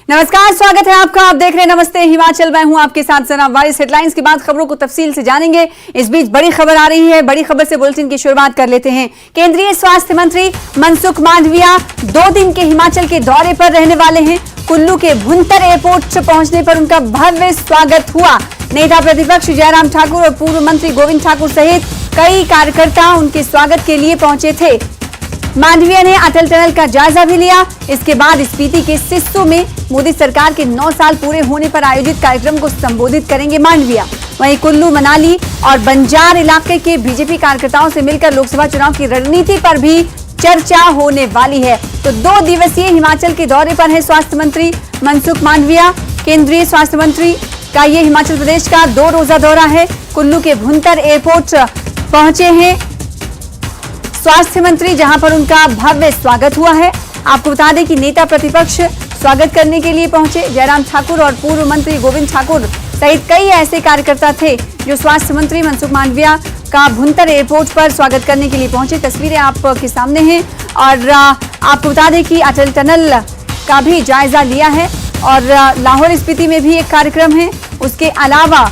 नमस्कार, स्वागत है आपका। आप देख रहे हैं नमस्ते हिमाचल। मैं हूं आपके साथ जनाब वारिस। हेडलाइंस के बाद खबरों को तफसील से जानेंगे। इस बीच बड़ी खबर आ रही है। बड़ी खबर से बुलेटिन की शुरुआत कर लेते हैं। केंद्रीय स्वास्थ्य मंत्री मनसुख मांडविया 2 दिन के हिमाचल के दौरे पर रहने वाले हैं। कुल्लू के भुंतर एयरपोर्ट पहुंचने पर उनका भव्य स्वागत हुआ। नेता प्रतिपक्ष जयराम ठाकुर और पूर्व मंत्री गोविंद ठाकुर सहित कई कार्यकर्ता उनके स्वागत के लिए पहुंचे थे। मांडविया ने अटल टनल का जायजा भी लिया। इसके बाद स्पीति के सिस्सू में मोदी सरकार के 9 साल पूरे होने पर आयोजित कार्यक्रम को संबोधित करेंगे मांडविया। वहीं कुल्लू, मनाली और बंजार इलाके के बीजेपी कार्यकर्ताओं से मिलकर लोकसभा चुनाव की रणनीति पर भी चर्चा होने वाली है। तो 2 दिवसीय हिमाचल के दौरे पर है स्वास्थ्य मंत्री मनसुख मांडविया। केंद्रीय स्वास्थ्य मंत्री का ये हिमाचल प्रदेश का 2 रोजा दौरा है। कुल्लू के भुंतर एयरपोर्ट पहुंचे हैं स्वास्थ्य मंत्री, जहां पर उनका भव्य स्वागत हुआ है। आपको बता दें कि नेता प्रतिपक्ष स्वागत करने के लिए पहुंचे। जयराम ठाकुर और पूर्व मंत्री गोविंद ठाकुर सहित कई ऐसे कार्यकर्ता थे जो स्वास्थ्य मंत्री मनसुख मांडविया का भुंतर एयरपोर्ट पर स्वागत करने के लिए पहुंचे। तस्वीरें आपके सामने हैं। और आपको बता दें कि अटल टनल का भी जायजा लिया है और लाहौल स्पीति में भी एक कार्यक्रम है। उसके अलावा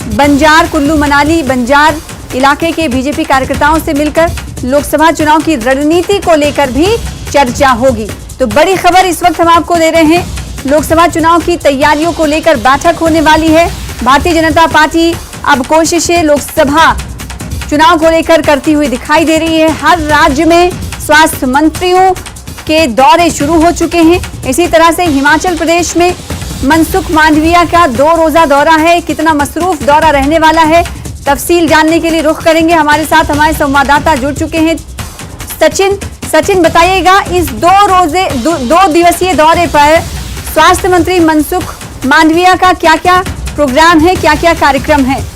बंजार, कुल्लू, मनाली, बंजार इलाके के बीजेपी कार्यकर्ताओं से मिलकर लोकसभा चुनाव की रणनीति को लेकर भी चर्चा होगी। तो बड़ी खबर इस वक्त हम आपको दे रहे हैं। लोकसभा चुनाव की तैयारियों को लेकर बैठक होने वाली है। भारतीय जनता पार्टी अब कोशिशें लोकसभा चुनाव को लेकर करती हुई दिखाई दे रही है। हर राज्य में स्वास्थ्य मंत्रियों के दौरे शुरू हो चुके हैं। इसी तरह से हिमाचल प्रदेश में मनसुख मांडविया का 2 रोजा दौरा है। कितना मसरूफ दौरा रहने वाला है, तफसील जानने के लिए रुख करेंगे। हमारे साथ हमारे संवाददाता जुड़ चुके हैं। सचिन बताइएगा, इस 2 दिवसीय दौरे पर स्वास्थ्य मंत्री मनसुख मांडविया का क्या क्या प्रोग्राम है, क्या क्या कार्यक्रम है?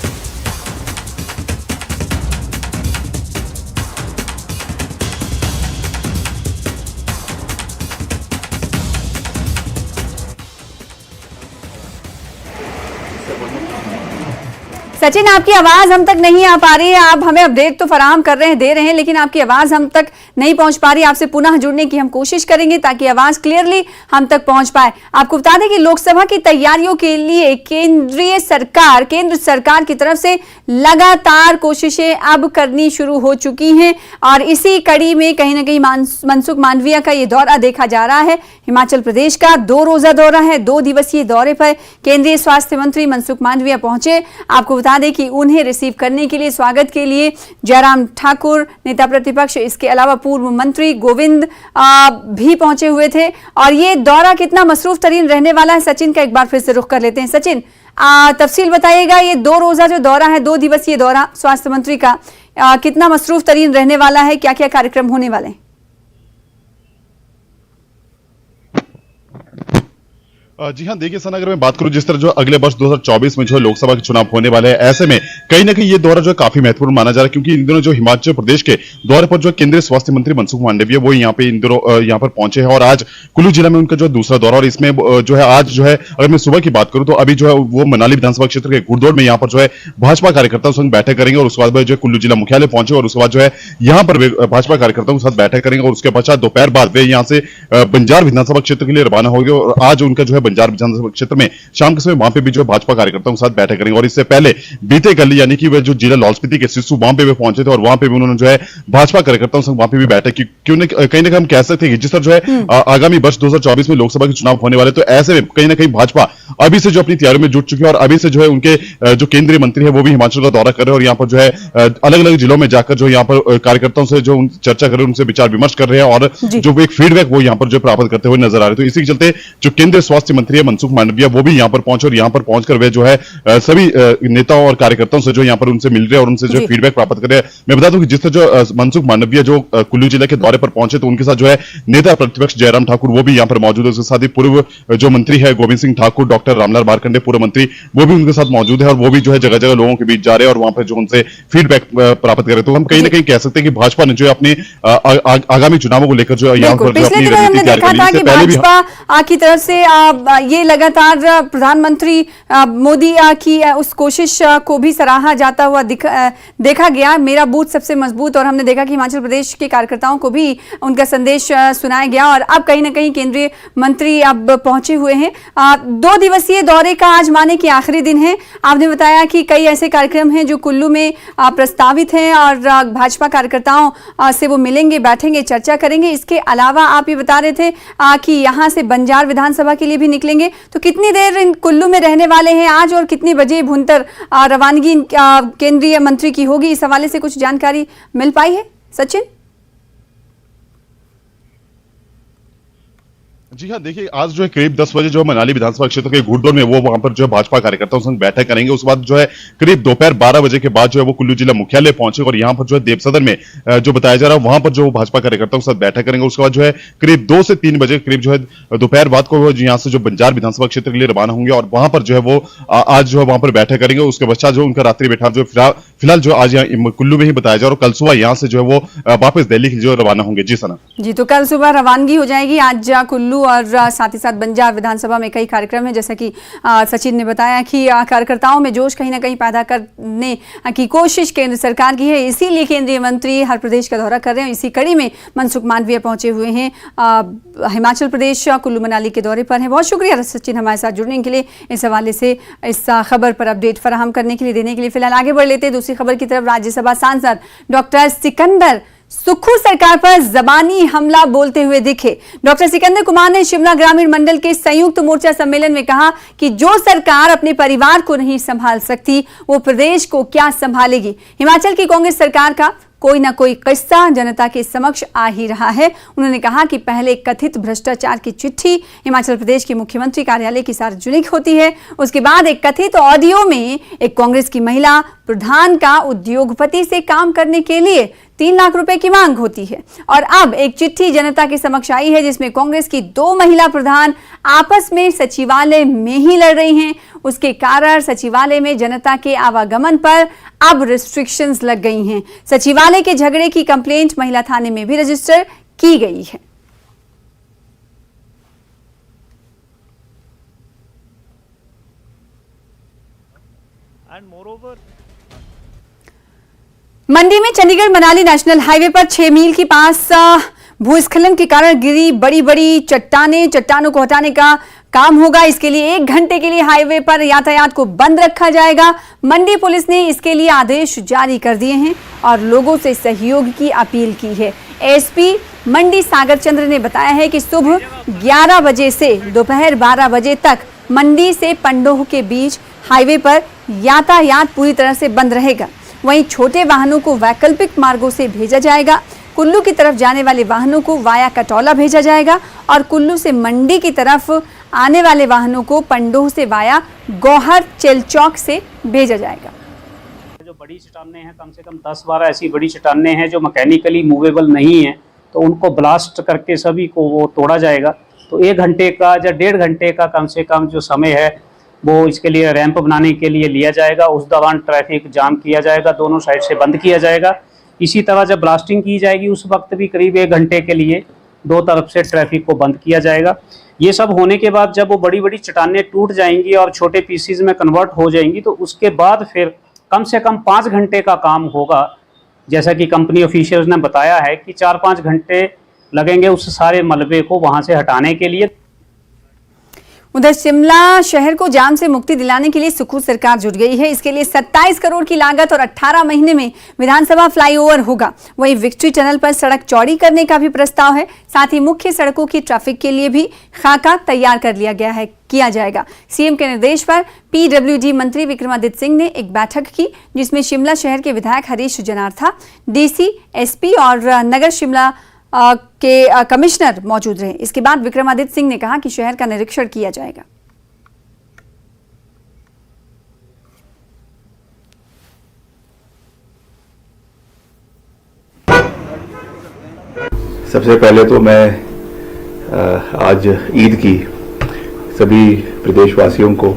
सचिन, आपकी आवाज हम तक नहीं आ पा रही है। आप हमें अपडेट तो फराहम कर रहे हैं, दे रहे हैं, लेकिन आपकी आवाज हम तक नहीं पहुंच पा रही। आपसे पुनः जुड़ने की हम कोशिश करेंगे ताकि आवाज क्लियरली हम तक पहुंच पाए। आपको बता दें कि लोकसभा की तैयारियों के लिए केंद्र सरकार की तरफ से लगातार कोशिशें अब करनी शुरू हो चुकी हैं और इसी कड़ी में कहीं ना कहीं मनसुख मांडविया का ये दौरा देखा जा रहा है। हिमाचल प्रदेश का 2 रोजा दौरा है। 2 दिवसीय दौरे पर केंद्रीय स्वास्थ्य मंत्री मनसुख मांडविया पहुंचे। आपको बता दें कि उन्हें रिसीव करने के लिए, स्वागत के लिए जयराम ठाकुर, नेता प्रतिपक्ष, इसके अलावा पूर्व मंत्री गोविंद भी पहुंचे हुए थे। और ये दौरा कितना मसरूफ तरीन रहने वाला है, सचिन का एक बार फिर से रुख कर लेते हैं। सचिन, तफसील बताइएगा, ये 2 रोजा जो दौरा है, 2 दिवसीय दौरा स्वास्थ्य मंत्री का, कितना मसरूफ तरीन रहने वाला है, क्या क्या कार्यक्रम होने वाले हैं? जी हाँ, देखिए सना, अगर मैं बात करूं जिस तरह जो अगले वर्ष 2024 में जो लोकसभा के चुनाव होने वाले हैं, ऐसे में कहीं ना कहीं ये दौरा जो है काफी महत्वपूर्ण माना जा रहा है, क्योंकि इन दिनों जो हिमाचल प्रदेश के दौरे पर जो केंद्रीय स्वास्थ्य मंत्री मनसुख मांडविया वो यहाँ पे इन दिनों यहाँ पर पहुंचे हैं और आज कुल्लू जिला में उनका जो दूसरा दौरा। और इसमें जो है आज जो है अगर मैं सुबह की बात करूं तो अभी जो है वो मनाली विधानसभा क्षेत्र के घुड़दौड़ में यहाँ पर जो है भाजपा कार्यकर्ताओं के साथ बैठक करेंगे और उसके बाद जो है कुल्लू जिला मुख्यालय पहुंचे और उसके बाद जो है यहाँ पर भाजपा कार्यकर्ताओं के साथ बैठक करेंगे और उसके पश्चात दोपहर बाद वे यहाँ से बंजार विधानसभा क्षेत्र के लिए रवाना होंगे। और आज उनका जो है बंजार विधानसभा में शाम के समय वहां पे भी जो भाजपा कार्यकर्ताओं के साथ बैठक करेंगे। और इससे पहले बीते कल यानी कि वे जो जिला लाहौल स्पीति के सिस्सू, वहां पे वे पहुंचे थे और वहां पे भी उन्होंने जो है भाजपा कार्यकर्ताओं से वहां पे भी बैठक की। क्यों कहीं ना कहीं हम कह सकते हैं कि जिस तरह जो है आगामी वर्ष 2024 में लोकसभा के चुनाव होने वाले, तो ऐसे में कहीं ना कहीं भाजपा अभी से जो अपनी तैयारियों में जुट चुकी है और अभी से जो है उनके जो केंद्रीय मंत्री है वो भी हिमाचल का दौरा कर रहे हैं और यहाँ पर जो है अलग अलग जिलों में जाकर जो यहाँ पर कार्यकर्ताओं से जो चर्चा कर रहे हैं, उनसे विचार विमर्श कर रहे हैं और जो एक फीडबैक वो यहाँ पर जो प्राप्त करते हुए नजर आ रहे हैं। तो इसी के चलते जो केंद्रीय स्वास्थ्य मंत्री है मनसुख मांडविया वो भी यहाँ पर और यहाँ पर पहुंचकर वे जो है सभी नेताओं और कार्यकर्ताओं से जो यहाँ पर उनसे मिल रहे हैं और उनसे जो फीडबैक प्राप्त कर रहे हैं। मैं बता दूं कि जिस तरह जो मनसुख मांडविया जो कुल्लू जिले के दौरे पर पहुंचे तो उनके साथ जो है नेता प्रतिपक्ष जयराम ठाकुर वो भी यहाँ पर मौजूद है। उसके साथ ही पूर्व जो मंत्री है गोविंद सिंह ठाकुर, डॉक्टर रामलाल मारकंडे पूर्व मंत्री, वो भी उनके साथ मौजूद है और वो भी जो है जगह जगह लोगों के बीच जा रहे हैं और वहां पर जो उनसे फीडबैक प्राप्त कर रहे हैं। तो हम कहीं ना कहीं कह सकते हैं कि भाजपा ने जो अपने आगामी चुनावों को लेकर जो यहाँ पर भाजपा की तरफ से ये लगातार प्रधानमंत्री मोदी की उस कोशिश को भी सराहा जाता हुआ देखा गया, मेरा बूथ सबसे मजबूत, और हमने देखा कि हिमाचल प्रदेश के कार्यकर्ताओं को भी उनका संदेश सुनाया गया। और अब कहीं ना कहीं केंद्रीय मंत्री अब पहुंचे हुए हैं। 2 दिवसीय दौरे का आज माने कि आखिरी दिन है। आपने बताया कि कई ऐसे कार्यक्रम हैं जो कुल्लू में प्रस्तावित हैं और भाजपा कार्यकर्ताओं से वो मिलेंगे, बैठेंगे, चर्चा करेंगे। इसके अलावा आप ये बता रहे थे कि यहाँ से बंजार विधानसभा के लिए भी निकलेंगे। तो कितनी देर इन कुल्लू में रहने वाले हैं आज, और कितने बजे भुंतर रवानगी केंद्रीय मंत्री की होगी, इस हवाले से कुछ जानकारी मिल पाई है सचिन? जी हाँ, देखिए आज जो है करीब 10 बजे जो मनाली विधानसभा क्षेत्र के घुड़दौड़ में वो वहां पर जो है भाजपा कार्यकर्ताओं संग बैठक करेंगे। उसके बाद जो है करीब दोपहर 12 बजे के बाद जो है वो कुल्लू जिला मुख्यालय पहुंचे और यहाँ पर जो है देव सदन में जो बताया जा रहा है वहां पर जो भाजपा कार्यकर्ताओं के साथ बैठक करेंगे। उसके बाद जो है करीब 2 से 3 बजे करीब जो है दोपहर बाद को यहाँ से जो बंजार विधानसभा क्षेत्र के लिए रवाना होंगे और वहां पर जो है वो आज जो है वहां पर बैठक करेंगे। उसके पश्चात जो उनका रात्रि बैठा जो फिलहाल जो आज यहाँ कुल्लू में ही बताया जा रहा है, कल सुबह यहाँ से जो है वो वापस दिल्ली के जो रवाना होंगे। जी सना जी, तो कल सुबह रवानगी हो जाएगी। आज कुल्लू और साथ ही साथ बंजार विधानसभा में कई कार्यक्रम हैं, जैसा कि सचिन ने बताया कि कार्यकर्ताओं में जोश कहीं ना कहीं पैदा करने की कोशिश केंद्र सरकार की है। इसीलिए केंद्रीय मंत्री हर प्रदेश का दौरा कर रहे हैं। इसी कड़ी में मनसुख मांडविया पहुंचे हुए हैं हिमाचल प्रदेश, कुल्लू मनाली के दौरे पर हैं। बहुत शुक्रिया सचिन हमारे साथ जुड़ने के लिए, इस हवाले से इस खबर पर अपडेट फराहम करने के लिए, देने के लिए। फिलहाल आगे बढ़ लेते हैं दूसरी खबर की तरफ। राज्यसभा सांसद डॉक्टर सिकंदर सुक्खू सरकार पर जबानी हमला बोलते हुए दिखे। डॉक्टर सिकंदर कुमार ने शिमला ग्रामीण मंडल के संयुक्त मोर्चा सम्मेलन में कहा कि जो सरकार अपने परिवार को नहीं संभाल सकती वो प्रदेश को क्या संभालेगी। हिमाचल की कांग्रेस सरकार का कोई ना कोई किस्सा जनता के समक्ष आ ही रहा है। उन्होंने कहा कि पहले कथित भ्रष्टाचार की चिट्ठी हिमाचल प्रदेश के मुख्यमंत्री कार्यालय की सार्वजनिक होती है, उसके बाद एक कथित ऑडियो में एक कांग्रेस की महिला प्रधान का उद्योगपति से काम करने के लिए 3 लाख रुपए की मांग होती है, और अब एक चिट्ठी जनता के समक्ष आई है जिसमें कांग्रेस की 2 महिला प्रधान आपस में सचिवालय में ही लड़ रही हैं। उसके कारण सचिवालय में जनता के आवागमन पर अब रिस्ट्रिक्शंस लग गई हैं। सचिवालय के झगड़े की कंप्लेंट महिला थाने में भी रजिस्टर की गई है। And moreover, मंडी में चंडीगढ़ मनाली नेशनल हाईवे पर 6 मील के पास भूस्खलन के कारण गिरी बड़ी बड़ी चट्टानों को हटाने का काम होगा। इसके लिए 1 घंटे के लिए हाईवे पर यातायात को बंद रखा जाएगा। मंडी पुलिस ने इसके लिए आदेश जारी कर दिए हैं और लोगों से सहयोग की अपील की है। एसपी मंडी सागर चंद्र ने बताया है कि सुबह 11 बजे से दोपहर 12 बजे तक मंडी से पंडोह के बीच हाईवे पर यातायात पूरी तरह से बंद रहेगा। वहीं छोटे वाहनों को वैकल्पिक मार्गों से भेजा जाएगा। कुल्लू की तरफ जाने वाले वाहनों को वाया कटौला भेजा जाएगा और कुल्लू से मंडी की तरफ आने वाले वाहनों को पंडोह से वाया गौहर चेलचौक से भेजा जाएगा। जो बड़ी चट्टानें हैं, कम से कम 10-12 ऐसी बड़ी चट्टानें हैं जो मैकेनिकली मूवेबल नहीं है, तो उनको ब्लास्ट करके सभी को वो तोड़ा जाएगा। तो 1 घंटे का या 1.5 घंटे का कम से कम जो समय है वो इसके लिए रैंप बनाने के लिए लिया जाएगा। उस दौरान ट्रैफिक जाम किया जाएगा, दोनों साइड से बंद किया जाएगा। इसी तरह जब ब्लास्टिंग की जाएगी उस वक्त भी करीब 1 घंटे के लिए 2 तरफ से ट्रैफिक को बंद किया जाएगा। ये सब होने के बाद जब वो बड़ी बड़ी चट्टानें टूट जाएंगी और छोटे पीसीज में कन्वर्ट हो जाएंगी, तो उसके बाद फिर कम से कम 5 घंटे का काम होगा। जैसा कि कंपनी ऑफिशियल्स ने बताया है कि 4-5 घंटे लगेंगे उस सारे मलबे को वहां से हटाने के लिए। उधर शिमला शहर को जाम से मुक्ति दिलाने के लिए सुक्खू सरकार जुट गई है। इसके लिए 27 करोड़ की लागत और 18 महीने में विधानसभा फ्लाईओवर होगा। वहीं विक्ट्री टनल पर सड़क चौड़ी करने का भी प्रस्ताव है। साथ ही मुख्य सड़कों की ट्रैफिक के लिए भी खाका तैयार कर लिया गया है, किया जाएगा। सीएम के निर्देश पर पीडब्ल्यूडी मंत्री विक्रमादित्य सिंह ने एक बैठक की जिसमें शिमला शहर के विधायक हरीश जनार्था, डीसी, एसपी और नगर शिमला के कमिश्नर मौजूद रहे। इसके बाद विक्रमादित्य सिंह ने कहा कि शहर का निरीक्षण किया जाएगा। सबसे पहले तो मैं आज ईद की सभी प्रदेशवासियों को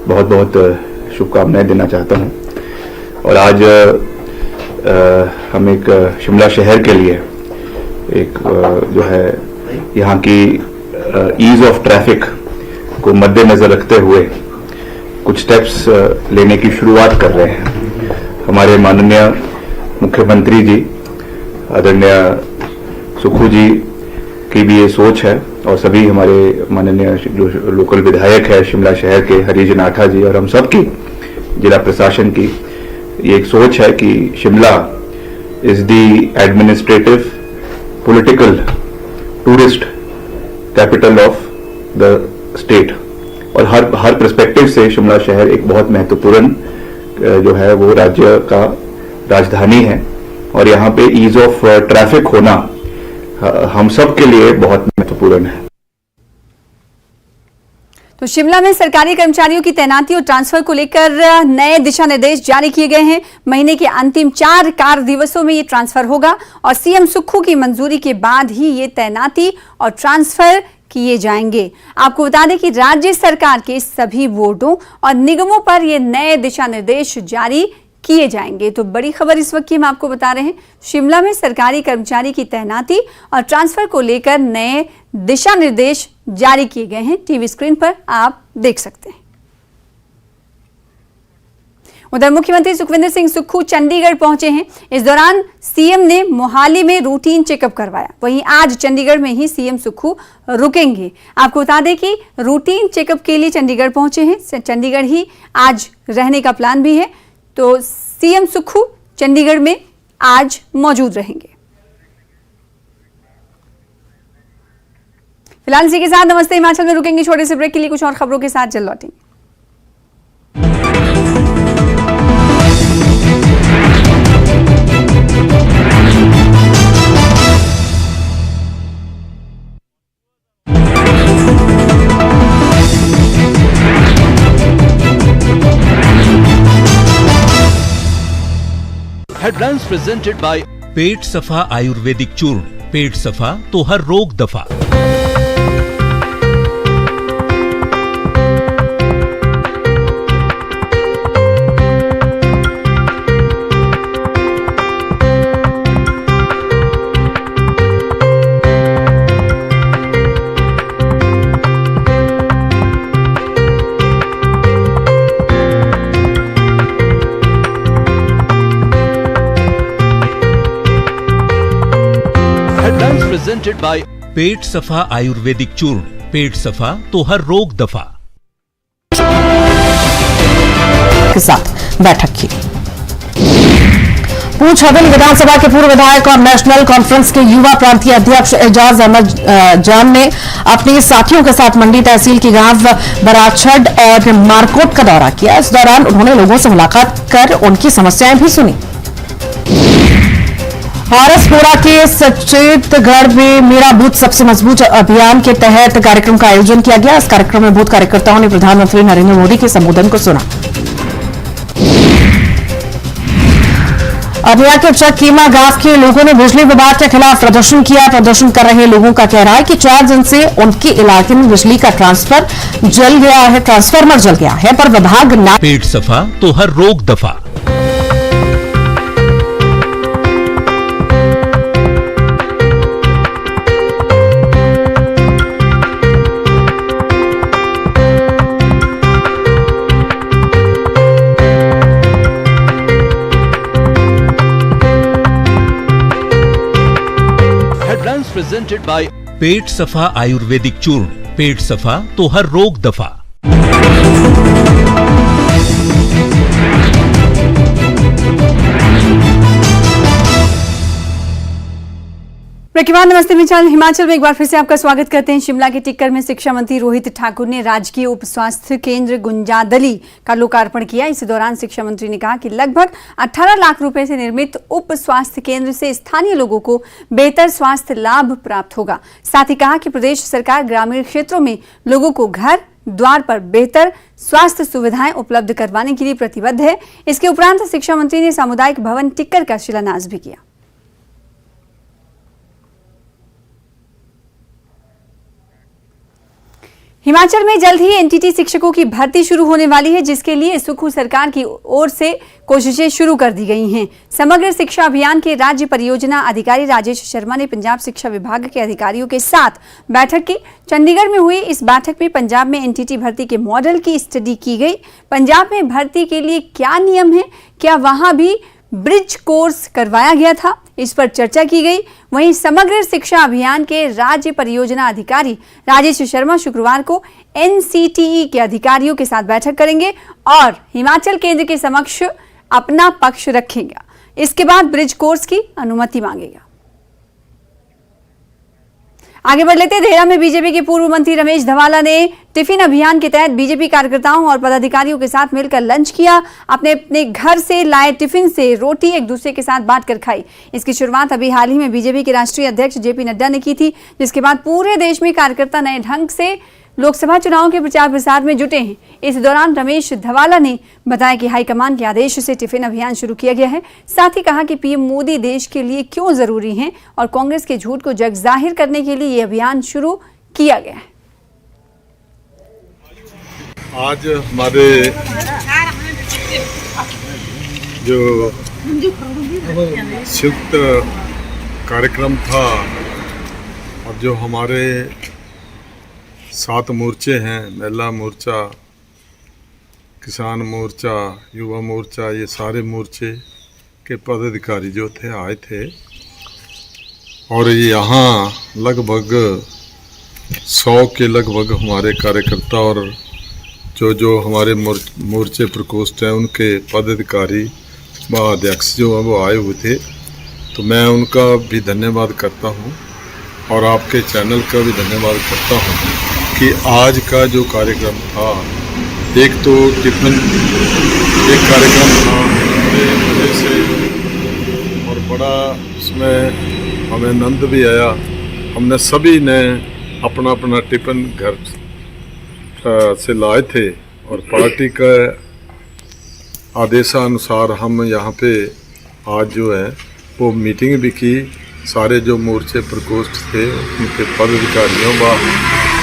बहुत बहुत शुभकामनाएं देना चाहता हूं। और आज हम एक शिमला शहर के लिए एक जो है यहाँ की ईज ऑफ ट्रैफिक को मद्देनजर रखते हुए कुछ स्टेप्स लेने की शुरुआत कर रहे हैं। हमारे माननीय मुख्यमंत्री जी आदरणीय सुक्खू जी की भी ये सोच है और सभी हमारे माननीय जो लोकल विधायक है शिमला शहर के हरिजन आठा जी और हम सबकी जिला प्रशासन की ये एक सोच है कि Shimla is the administrative political tourist capital of the state और हर पर्सपेक्टिव से शिमला शहर एक बहुत महत्वपूर्ण जो है वो राज्य का राजधानी है और यहाँ पे ईज ऑफ ट्रैफिक होना हम सब के लिए बहुत महत्वपूर्ण है। तो शिमला में सरकारी कर्मचारियों की तैनाती और ट्रांसफर को लेकर नए दिशा निर्देश जारी किए गए हैं। महीने के अंतिम 4 कार्य दिवसों में ये ट्रांसफर होगा और सीएम सुक्खू की मंजूरी के बाद ही ये तैनाती और ट्रांसफर किए जाएंगे। आपको बता दें कि राज्य सरकार के सभी बोर्डों और निगमों पर ये नए दिशा निर्देश जारी किए जाएंगे। तो बड़ी खबर इस वक्त की हम आपको बता रहे हैं, शिमला में सरकारी कर्मचारी की तैनाती और ट्रांसफर को लेकर नए दिशा निर्देश जारी किए गए हैं। टीवी स्क्रीन पर आप देख सकते हैं। उधर मुख्यमंत्री सुखविंदर सिंह सुक्खू चंडीगढ़ पहुंचे हैं। इस दौरान सीएम ने मोहाली में रूटीन चेकअप करवाया। वहीं आज चंडीगढ़ में ही सीएम सुक्खू रुकेंगे। आपको बता दें कि रूटीन चेकअप के लिए चंडीगढ़ पहुंचे हैं। चंडीगढ़ ही आज रहने का प्लान भी है, तो सीएम सुक्खू चंडीगढ़ में आज मौजूद रहेंगे। फिलहाल इसी के साथ नमस्ते हिमाचल में रुकेंगे छोटे से ब्रेक के लिए। कुछ और खबरों के साथ जल्द लौटेंगे। हेडलाइंस प्रेजेंटेड बाय पेट सफा आयुर्वेदिक चूर्ण। पेट सफा तो हर रोग दफा। प्रेजेंटेड बाय पेट सफा आयुर्वेदिक चूर्ण। पेट सफा तो हर रोग दफा। के साथ बैठक की। पूंछ हवेली विधानसभा के पूर्व विधायक और नेशनल कॉन्फ्रेंस के युवा प्रांतीय अध्यक्ष एजाज अहमद जान ने अपने साथियों के साथ मंडी तहसील की गांव बराछड़ और मारकोट का दौरा किया। इस दौरान उन्होंने लोगों से मुलाकात कर उनकी समस्याएं भी सुनी। आरएसपुरा के सचेतगढ़ में मेरा बूथ सबसे मजबूत अभियान के तहत कार्यक्रम का आयोजन किया गया। इस कार्यक्रम में बूथ कार्यकर्ताओं ने प्रधानमंत्री नरेंद्र मोदी के संबोधन को सुना। अभियान के चकीमा गांव के लोगों ने बिजली विभाग के खिलाफ प्रदर्शन किया। प्रदर्शन कर रहे लोगों का कहना है कि 4 दिन से उनके इलाके में बिजली का ट्रांसफार्मर जल गया है, पर विभाग ना। पेट सफा तो हर रोग दफा। प्रेजेंटेड बाय पेट सफा आयुर्वेदिक चूर्ण। पेट सफा तो हर रोग दफा। नमस्ते हिमाचल में एक बार फिर से आपका स्वागत करते हैं। शिमला के टिक्कर में शिक्षा मंत्री रोहित ठाकुर ने राजकीय उप स्वास्थ्य केंद्र गुंजादली का लोकार्पण किया। इस दौरान शिक्षा मंत्री ने कहा कि लगभग 18 लाख रुपए से निर्मित उप स्वास्थ्य केंद्र से स्थानीय लोगों को बेहतर स्वास्थ्य लाभ प्राप्त होगा। साथ ही कहा कि प्रदेश सरकार ग्रामीण क्षेत्रों में लोगों को घर द्वार पर बेहतर स्वास्थ्य सुविधाएं उपलब्ध करवाने के लिए प्रतिबद्ध है। इसके उपरांत शिक्षा मंत्री ने सामुदायिक भवन टिक्कर का शिलान्यास भी किया। हिमाचल में जल्द ही एनटीटी शिक्षकों की भर्ती शुरू होने वाली है, जिसके लिए सुखू सरकार की ओर से कोशिशें शुरू कर दी गई हैं। समग्र शिक्षा अभियान के राज्य परियोजना अधिकारी राजेश शर्मा ने पंजाब शिक्षा विभाग के अधिकारियों के साथ बैठक की। चंडीगढ़ में हुई इस बैठक में पंजाब में एनटीटी भर्ती के मॉडल की स्टडी की गई। पंजाब में भर्ती के लिए क्या नियम है, क्या वहां भी ब्रिज कोर्स करवाया गया था, इस पर चर्चा की गई। वहीं समग्र शिक्षा अभियान के राज्य परियोजना अधिकारी राजेश शर्मा शुक्रवार को एनसीटीई के अधिकारियों के साथ बैठक करेंगे और हिमाचल केंद्र के समक्ष अपना पक्ष रखेगा। इसके बाद ब्रिज कोर्स की अनुमति मांगेगा। आगे बढ़ लेते हैं। देहरा में बीजेपी के पूर्व मंत्री रमेश धवाला ने टिफिन अभियान के तहत बीजेपी कार्यकर्ताओं और पदाधिकारियों के साथ मिलकर लंच किया। अपने अपने घर से लाए टिफिन से रोटी एक दूसरे के साथ बांटकर खाई। इसकी शुरुआत अभी हाल ही में बीजेपी के राष्ट्रीय अध्यक्ष जेपी नड्डा ने की थी, जिसके बाद पूरे देश में कार्यकर्ता नए ढंग से लोकसभा चुनाव के प्रचार प्रसार में जुटे हैं। इस दौरान रमेश धवाला ने बताया कि हाईकमान के आदेश से टिफिन अभियान शुरू किया गया है। साथ ही कहा कि पीएम मोदी देश के लिए क्यों जरूरी हैं और कांग्रेस के झूठ को जग जाहिर करने के लिए यह अभियान शुरू किया गया है। आज हमारे जो संयुक्त कार्यक्रम था और जो हमारे 7 मोर्चे हैं, महिला मोर्चा, किसान मोर्चा, युवा मोर्चा, ये सारे मोर्चे के पदाधिकारी जो थे आए थे और यहाँ लगभग 100 के लगभग हमारे कार्यकर्ता और जो हमारे मोर्चे प्रकोष्ठ हैं उनके पदाधिकारी व अध्यक्ष जो हैं वो आए हुए थे। तो मैं उनका भी धन्यवाद करता हूँ और आपके चैनल का भी धन्यवाद करता हूँ कि आज का जो कार्यक्रम था, एक तो टिफिन एक कार्यक्रम था बड़े मज़े से और बड़ा उसमें हमें आनंद भी आया। हमने सभी ने अपना अपना टिफिन घर से लाए थे और पार्टी का आदेशानुसार हम यहाँ पे आज जो है वो मीटिंग भी की। सारे जो मोर्चे प्रकोष्ठ थे उनके पदाधिकारियों व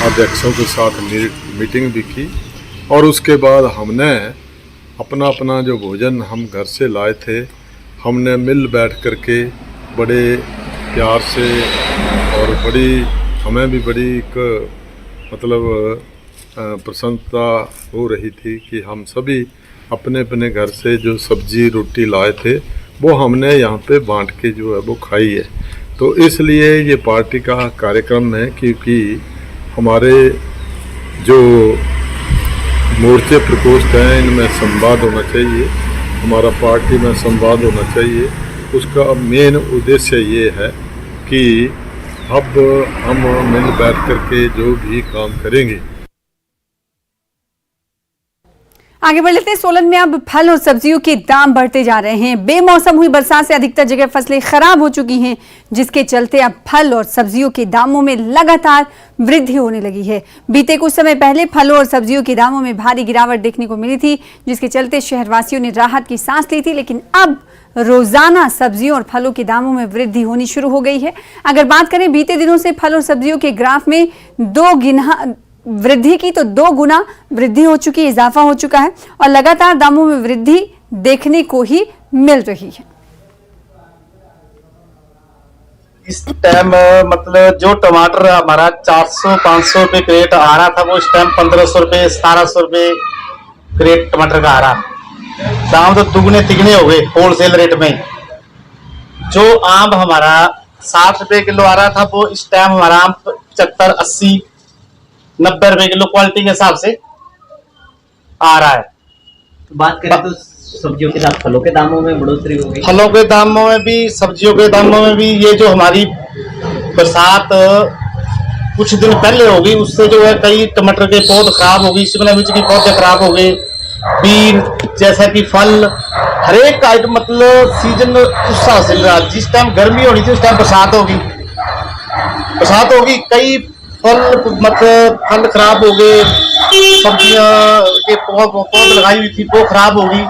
अध्यक्षों के साथ मीटिंग भी की और उसके बाद हमने अपना अपना जो भोजन हम घर से लाए थे हमने मिल बैठ करके बड़े प्यार से और बड़ी हमें भी बड़ी एक मतलब प्रसन्नता हो रही थी कि हम सभी अपने अपने घर से जो सब्जी रोटी लाए थे वो हमने यहाँ पे बांट के जो है वो खाई है। तो इसलिए ये पार्टी का कार्यक्रम है क्योंकि हमारे जो मोर्चे प्रकोष्ठ हैं इनमें संवाद होना चाहिए, हमारा पार्टी में संवाद होना चाहिए। उसका मेन उद्देश्य ये है कि अब हम मिल बैठ करके जो भी काम करेंगे। आगे बढ़ लेते हैं। सोलन में अब फल और सब्जियों के दाम बढ़ते जा रहे हैं। बेमौसम हुई बरसात से अधिकतर जगह फसलें खराब हो चुकी हैं, जिसके चलते अब फल और सब्जियों के दामों में लगातार वृद्धि होने लगी है। बीते कुछ समय पहले फलों और सब्जियों के दामों में भारी गिरावट देखने को मिली थी, जिसके चलते शहरवासियों ने राहत की सांस ली थी। लेकिन अब रोजाना सब्जियों और फलों के दामों में वृद्धि होनी शुरू हो गई है। अगर बात करें बीते दिनों से फल और सब्जियों के ग्राफ में वृद्धि की तो 2 गुना वृद्धि हो चुकी है, इजाफा हो चुका है और लगातार दामों में वृद्धि देखने को ही मिल रही है। इस टाइम मतलब जो टमाटर हमारा 400-500 रुपए क्रेट आ रहा था वो इस टाइम 1500 रुपए 1700 रुपए क्रेट टमाटर का आ रहा। दाम तो दुगने तिगने हो गए होलसेल रेट में। जो आम हमारा 60 रुपए किलो आ रहा था वो इस टाइम हमारा आम 75, 80, 90 रुपए किलो क्वालिटी के हिसाब से आ रहा है। बात करें तो सब्जियों के दाम, फलों के दामों में बढ़ोतरी हो गई। फलों के दामों में भी, सब्जियों के दामों में भी। ये जो हमारी बरसात कुछ दिन पहले हो गई उससे जो है कई टमाटर के पौध खराब हो गई, शिमला मिर्च की पौधे खराब हो गए, बीन जैसा कि फल हर एक आइटम मतलब सीजन उस हिसाब से रहा। जिस टाइम गर्मी होनी थी उस टाइम बरसात होगी, कई फल खराब हो गए, सब्जियां के पौध लगाई हुई थी वो खराब हो गई।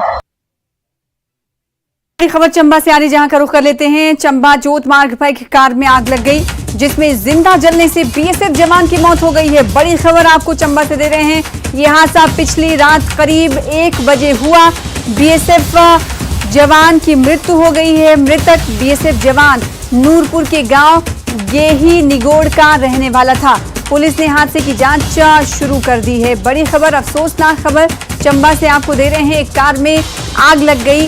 खबर चंबा से आ रही, जहां का रुख कर लेते हैं। चंबा जोत मार्ग पर एक कार में आग लग गई। जिसमें जिंदा जलने से बीएसएफ जवान की मौत हो गई है। बड़ी खबर आपको चंबा से दे रहे हैं। यह हादसा पिछली रात करीब 1 बजे हुआ। बीएसएफ जवान की मृत्यु हो गई है। मृतक बीएसएफ जवान नूरपुर के गांव गेही निगोड़ का रहने वाला था। पुलिस ने हादसे की जांच शुरू कर दी है। बड़ी खबर, अफसोसनाक खबर चंबा से आपको दे रहे हैं। एक कार में आग लग गई।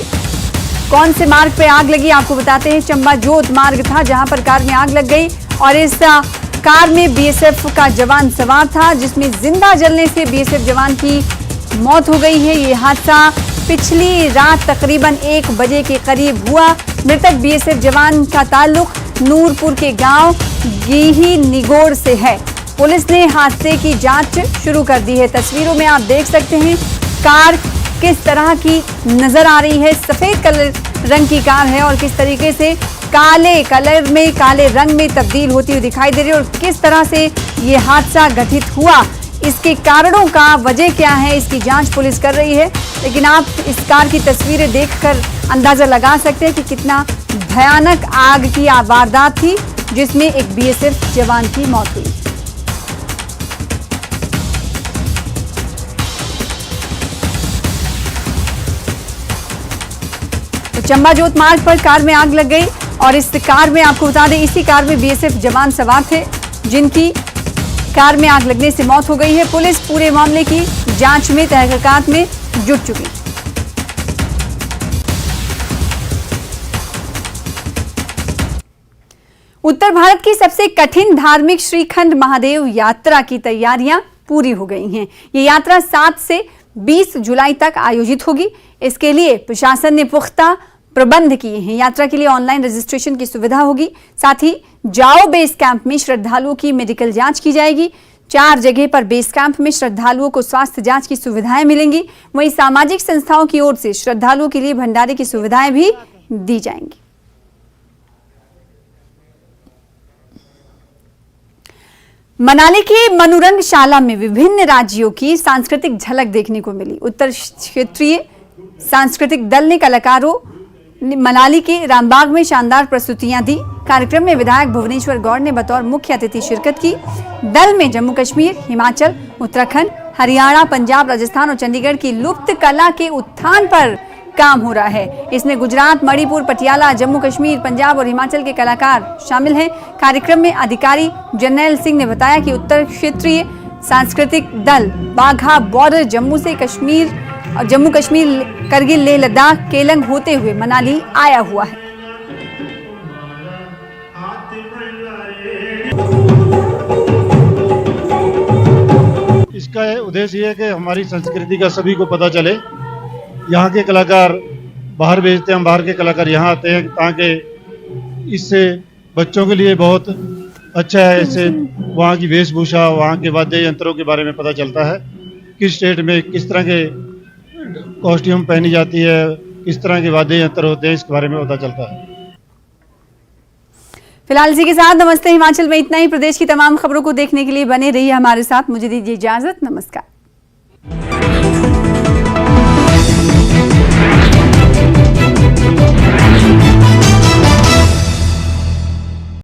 कौन से मार्ग पे आग लगी आपको बताते हैं। चंबा जोत मार्ग था जहां पर कार में आग लग गई और इस कार में बीएसएफ का जवान सवार था, जिसमें जिंदा जलने से बीएसएफ जवान की मौत हो गई है। ये हादसा पिछली रात तकरीबन 1 बजे के करीब हुआ। मृतक बीएसएफ जवान का ताल्लुक नूरपुर के गांव गेही निगोड़ से है। पुलिस ने हादसे की जांच शुरू कर दी है। तस्वीरों में आप देख सकते हैं कार किस तरह की नजर आ रही है। सफेद कलर रंग की कार है और किस तरीके से काले कलर में, काले रंग में तब्दील होती हुई दिखाई दे रही है और किस तरह से ये हादसा घटित हुआ, इसके कारणों का वजह क्या है, इसकी जांच पुलिस कर रही है। लेकिन आप इस कार की तस्वीरें देखकर अंदाजा लगा सकते हैं कि कितना भयानक आग की वारदात थी, जिसमें एक बीएसएफ जवान की मौत हुई। तो चंबा जोत मार्ग पर कार में आग लग गई और इस कार में आपको बता दें, इसी कार में बीएसएफ जवान सवार थे, जिनकी कार में आग लगने से मौत हो गई है। पुलिस पूरे मामले की जांच में, तहकीकात में जुट चुकी है। उत्तर भारत की सबसे कठिन धार्मिक श्रीखंड महादेव यात्रा की तैयारियां पूरी हो गई हैं। ये यात्रा 7 से 20 जुलाई तक आयोजित होगी। इसके लिए प्रशासन ने पुख्ता प्रबंध किए हैं। यात्रा के लिए ऑनलाइन रजिस्ट्रेशन की सुविधा होगी। साथ ही जाओ बेस कैंप में श्रद्धालुओं की मेडिकल जांच की जाएगी। 4 जगह पर बेस कैंप में श्रद्धालुओं को स्वास्थ्य जांच की सुविधाएं मिलेंगी। वहीं सामाजिक संस्थाओं की ओर से श्रद्धालुओं के लिए भंडारे की सुविधाएं भी दी जाएंगी। मनाली के मनोरंगशाला में विभिन्न राज्यों की सांस्कृतिक झलक देखने को मिली। उत्तर क्षेत्रीय सांस्कृतिक दल ने कलाकारों ने मनाली के रामबाग में शानदार प्रस्तुतियां दी। कार्यक्रम में विधायक भुवनेश्वर गौड़ ने बतौर मुख्य अतिथि शिरकत की। दल में जम्मू कश्मीर, हिमाचल, उत्तराखंड, हरियाणा, पंजाब, राजस्थान और चंडीगढ़ की लुप्त कला के उत्थान पर काम हो रहा है। इसमें गुजरात, मणिपुर, पटियाला, जम्मू कश्मीर, पंजाब और हिमाचल के कलाकार शामिल हैं। कार्यक्रम में अधिकारी जर्नैल सिंह ने बताया कि उत्तर क्षेत्रीय सांस्कृतिक दल बाघा बॉर्डर जम्मू कश्मीर, करगिल, लेह लद्दाख, केलंग होते हुए मनाली आया हुआ है। इसका उद्देश्य ये है कि हमारी संस्कृति का सभी को पता चले। यहाँ के कलाकार बाहर भेजते हैं, हम बाहर के कलाकार यहाँ आते हैं, ताकि इससे बच्चों के लिए बहुत अच्छा है। इससे वहाँ की वेशभूषा, वहाँ के वाद्य यंत्रों के बारे में पता चलता है। किस स्टेट में किस तरह के कॉस्ट्यूम पहनी जाती है, किस तरह के वाद्य यंत्र होते हैं, इसके बारे में पता चलता है। फिलहाल इसी के साथ नमस्ते हिमाचल में इतना ही। प्रदेश की तमाम खबरों को देखने के लिए बने रहिए हमारे साथ। मुझे दीजिए इजाजत। नमस्कार।